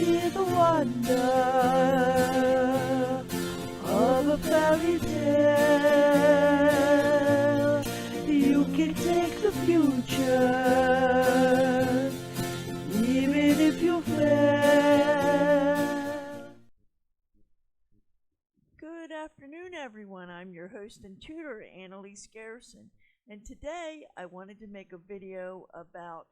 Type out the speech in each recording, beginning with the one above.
hear the wonder of a fairy tale. You can take the future, even if you fail. Good afternoon, everyone. I'm your host and tutor, Annalise Garrison, and today I wanted to make a video about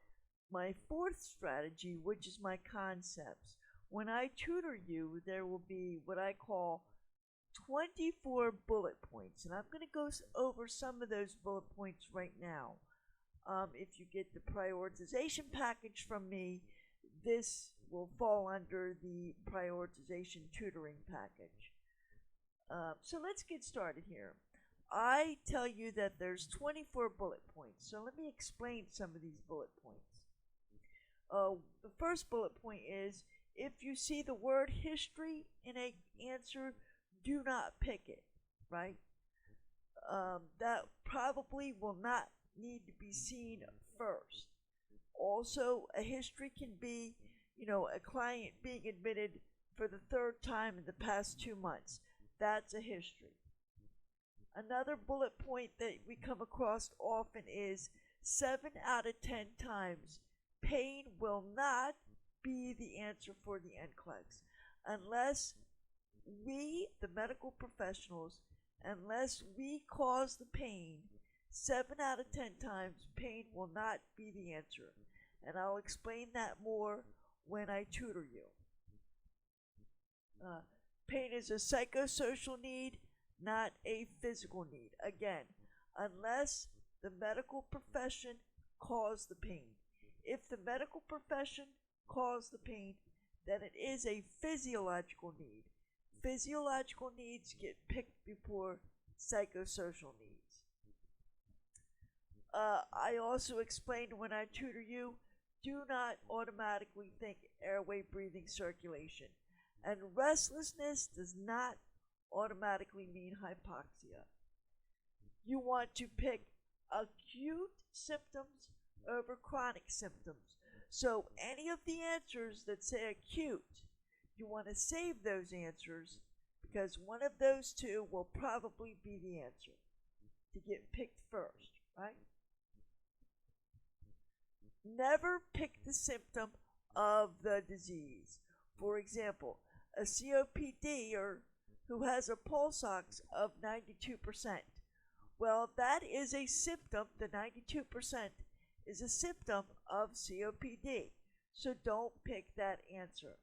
my fourth strategy, which is my concepts. When I tutor you, there will be what I call 24 bullet points, and I'm going to go over some of those bullet points right now. If you get the prioritization package from me, this will fall under the prioritization tutoring package. So let's get started here. I tell you that there's 24 bullet points, so let me explain some of these bullet points. The first bullet point is, if you see the word history in an answer, do not pick it, right? That probably will not need to be seen first. Also, a history can be, a client being admitted for the third time in the past 2 months. That's a history. Another bullet point that we come across often is 7 out of 10 times pain will not be the answer for the NCLEX unless we, the medical professionals, unless we cause the pain. 7 out of 10 times pain will not be the answer, and I'll explain that more when I tutor you. Pain is a psychosocial need, not a physical need. Again, unless the medical profession caused the pain. If the medical profession caused the pain, then it is a physiological need. Physiological needs get picked before psychosocial needs. I also explained when I tutor you, do not automatically think airway, breathing, circulation. And restlessness does not automatically mean hypoxia. You want to pick acute symptoms over chronic symptoms. So any of the answers that say acute, you want to save those answers because one of those two will probably be the answer to get picked first, right? Never pick the symptom of the disease. For example, a COPD who has a pulse ox of 92%. Well, that is a symptom. The 92% is a symptom of COPD. So don't pick that answer.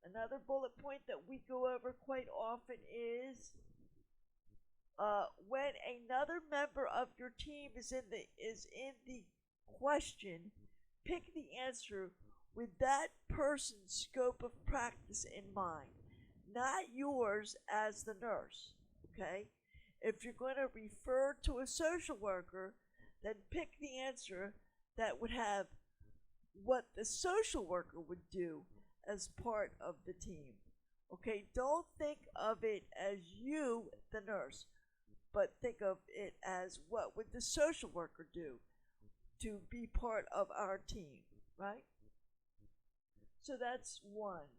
Another bullet point that we go over quite often is when another member of your team is in the question, pick the answer with that person's scope of practice in mind, not yours as the nurse, okay? If you're going to refer to a social worker, then pick the answer that would have what the social worker would do as part of the team, okay? Don't think of it as you, the nurse, but think of it as what would the social worker do to be part of our team, right? So that's one.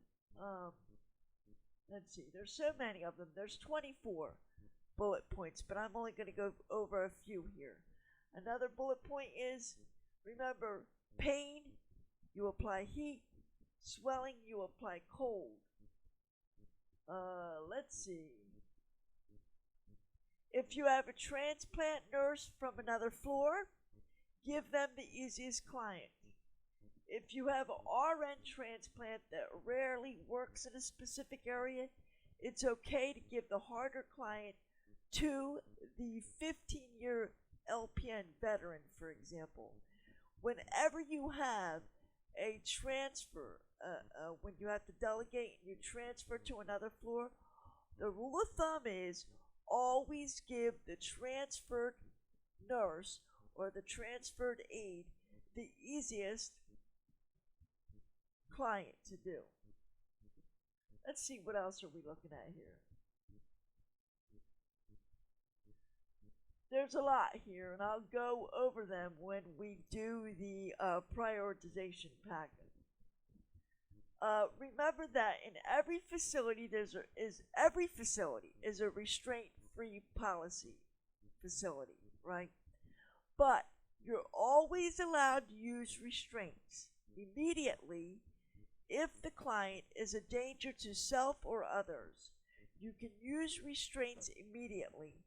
Let's see, there's so many of them. There's 24 bullet points, but I'm only going to go over a few here. Another bullet point is, remember, pain, you apply heat. Swelling, you apply cold. Let's see. If you have a transplant nurse from another floor, give them the easiest client. If you have an RN transplant that rarely works in a specific area, it's okay to give the harder client to the 15-year LPN veteran, for example. Whenever you have a transfer, when you have to delegate and you transfer to another floor, the rule of thumb is always give the transferred nurse or the transferred aide the easiest client to do. Let's see, what else are we looking at here? there's a lot here, and I'll go over them when we do the prioritization packet. Remember that in every facility, every facility is a restraint-free policy facility, right? But you're always allowed to use restraints immediately if the client is a danger to self or others. You can use restraints immediately,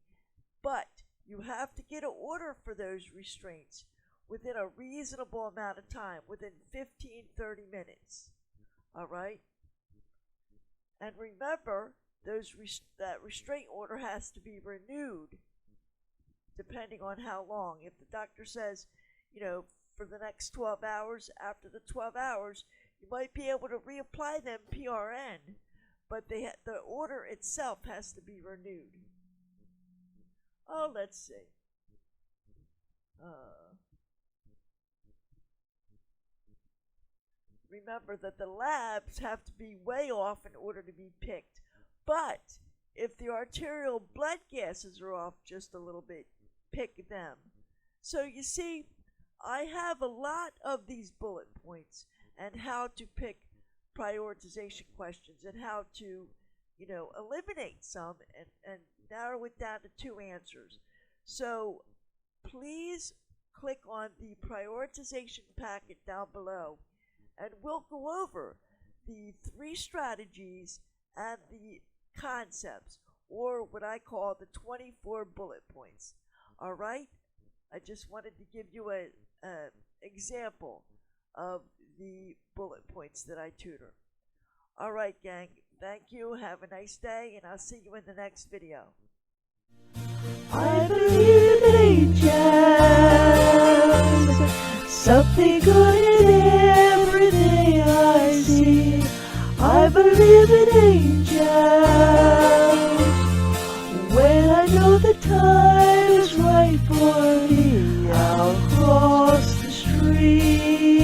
but you have to get an order for those restraints within a reasonable amount of time, within 15-30 minutes. All right? And remember, that restraint order has to be renewed depending on how long. If the doctor says, for the next 12 hours, after the 12 hours, you might be able to reapply them PRN, but the order itself has to be renewed. Oh, let's see. Remember that the labs have to be way off in order to be picked. But if the arterial blood gases are off just a little bit, pick them. So you see, I have a lot of these bullet points and how to pick prioritization questions and how to, eliminate some and narrow it down to 2 answers. So please click on the prioritization packet down below, and we'll go over the 3 strategies and the concepts, or what I call the 24 bullet points. All right? I just wanted to give you an example of the bullet points that I tutor. All right, gang. Thank you. Have a nice day, and I'll see you in the next video. I believe in angels, something good in everything I see. I believe in angels, when I know the time is right for me, I'll cross the stream.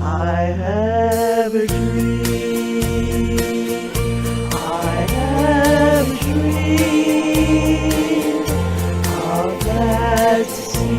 I have a dream. I have a dream. I'll glad to see.